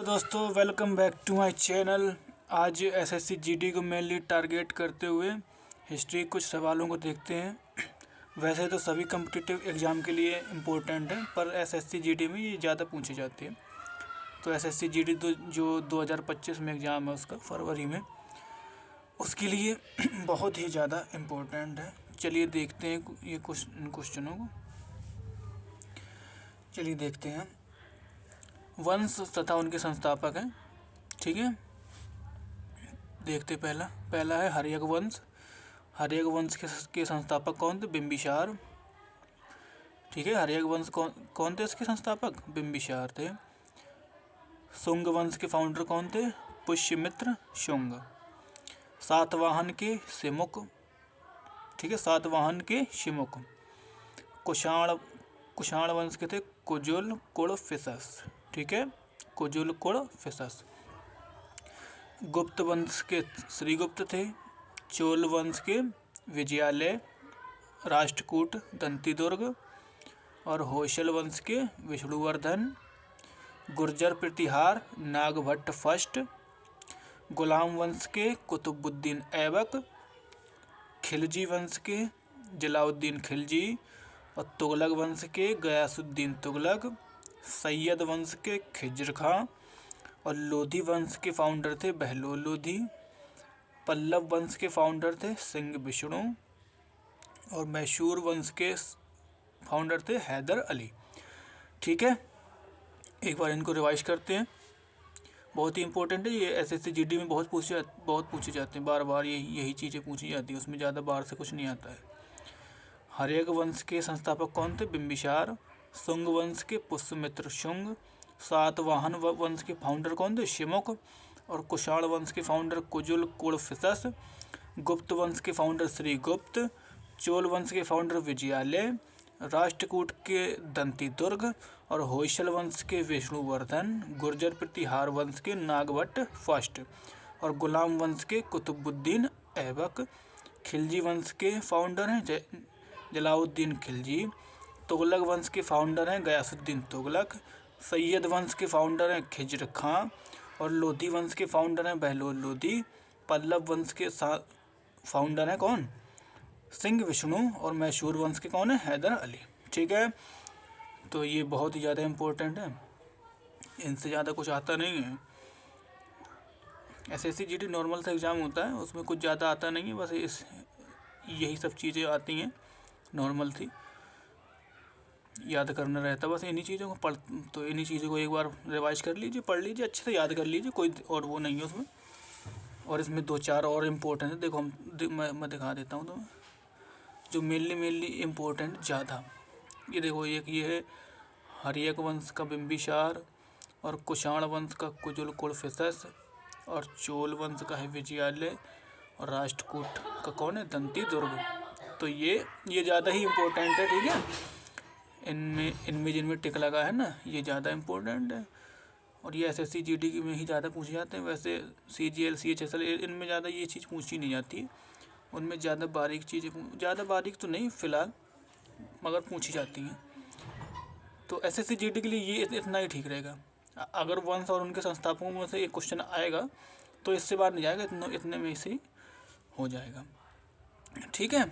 तो दोस्तों welcome back to my channel. आज एसएससी जीडी को मेनली टारगेट करते हुए हिस्ट्री कुछ सवालों को देखते हैं। वैसे तो सभी कम्पिटिटिव एग्ज़ाम के लिए इम्पोर्टेंट है, पर एसएससी जीडी में ये ज़्यादा पूछे जाते हैं। तो एसएससी जीडी जो 2025 में एग्ज़ाम है उसका फरवरी में, उसके लिए बहुत ही ज़्यादा इम्पोर्टेंट है। चलिए देखते हैं ये क्वेश्चनों को। चलिए देखते हैं। वंश तथा उनके संस्थापक हैं, ठीक है। देखते पहला है हर्यक वंश। हर्यक वंश के संस्थापक कौन थे? बिंबिसार, ठीक है। हर्यक वंश कौन थे इसके संस्थापक? बिंबिसार थे। शुंग वंश के फाउंडर कौन थे? पुष्यमित्र शुंग। सातवाहन के सिमुक, ठीक है, सातवाहन के शिमुक। कुषाण वंश के थे कुजुल कुड़फिसस, ठीक है, कुजुल कुड़फिसस। गुप्त वंश के श्रीगुप्त थे। चोल वंश के विजयालय, राष्ट्रकूट, दंतीदुर्ग। और होयसल वंश के विष्णुवर्धन। गुर्जर प्रतिहार, नागभट्ट फर्स्ट। गुलाम वंश के कुतुबुद्दीन ऐबक। खिलजी वंश के जलाउद्दीन खिलजी। और तुगलक वंश के गयासुद्दीन तुगलक। सैयद वंश के खिज्र खां। और लोधी वंश के फाउंडर थे बहलोल लोधी। पल्लव वंश के फाउंडर थे सिंह विष्णु। और मैसूर वंश के फाउंडर थे हैदर अली, ठीक है। एक बार इनको रिवाइज करते हैं, बहुत ही इंपॉर्टेंट है ये। एसएससी जीडी में बहुत पूछे जाते हैं, बार बार यही चीज़ें पूछी जाती है, उसमें ज़्यादा बाहर से कुछ नहीं आता है। हर्यक वंश के संस्थापक कौन थे? बिंबिसार। शुंग वंश के पुष्यमित्र शुंग। सातवाहन वंश के फाउंडर कौन थे? शिमुक। और कुषाण वंश के फाउंडर कुजुल कुड़फिसस। गुप्त वंश के फाउंडर श्रीगुप्त। चोल वंश के फाउंडर विजयालय। राष्ट्रकूट के दंतीदुर्ग। और होयसल वंश के विष्णुवर्धन। गुर्जर प्रतिहार वंश के नागभट्ट फर्स्ट। और गुलाम वंश के कुतुबुद्दीन ऐबक। खिलजी वंश के फाउंडर हैं जलाउद्दीन खिलजी। तुगलक वंश के फाउंडर हैं गयासुद्दीन तुगलक। सैयद वंश के फाउंडर हैं खिज्र खां। और लोधी वंश के फाउंडर हैं बहलोल लोधी। पल्लव वंश के फाउंडर हैं कौन? सिंह विष्णु। और मैसूर वंश के कौन है? हैदर अली, ठीक है। तो ये बहुत ही ज़्यादा इम्पोर्टेंट है, इनसे ज़्यादा कुछ आता नहीं है। एसएससी जीडी नॉर्मल सा एग्ज़ाम होता है, उसमें कुछ ज़्यादा आता नहीं है, बस यही सब चीज़ें आती हैं, नॉर्मल थी, याद करना रहता है बस इन्हीं चीज़ों को तो इन्हीं चीज़ों को एक बार रिवाइज कर लीजिए, पढ़ लीजिए, अच्छे से याद कर लीजिए, कोई और वो नहीं है उसमें। और इसमें दो चार और इम्पोर्टेंट है, देखो मैं दिखा देता हूँ तुम्हें जो मेनली इम्पोर्टेंट ज़्यादा। ये देखो, एक ये है हर्यक वंश का बिंबिसार। और कुषाण वंश का कुजुल कुड़फिसस। और चोल वंश का है विजयालय। और राष्ट्रकूट का कौन है? दंतीदुर्ग। तो ये ज़्यादा ही इम्पोर्टेंट है, ठीक है। इनमें जिनमें टिक लगा है ना, ये ज़्यादा इम्पोर्टेंट है। और ये एसएससी जीडी में ही ज़्यादा पूछे जाते हैं। वैसे सीजीएल सीएचएसएल इनमें ज़्यादा ये चीज़ पूछी नहीं जाती है, उनमें ज़्यादा बारीक चीज़ें, ज़्यादा बारीक तो नहीं फ़िलहाल, मगर पूछी जाती हैं। तो एसएससी जीडी के लिए ये इतना ही ठीक रहेगा। अगर वंश और उनके संस्थापकों में से एक क्वेश्चन आएगा तो इससे बाहर नहीं जाएगा, इतने में से ही हो जाएगा, ठीक है।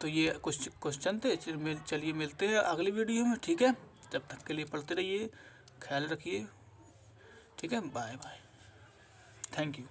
तो ये कुछ क्वेश्चन थे। चलिए मिलते हैं अगली वीडियो में, ठीक है। तब तक के लिए पढ़ते रहिए, ख्याल रखिए, ठीक है। Bye bye, thank you.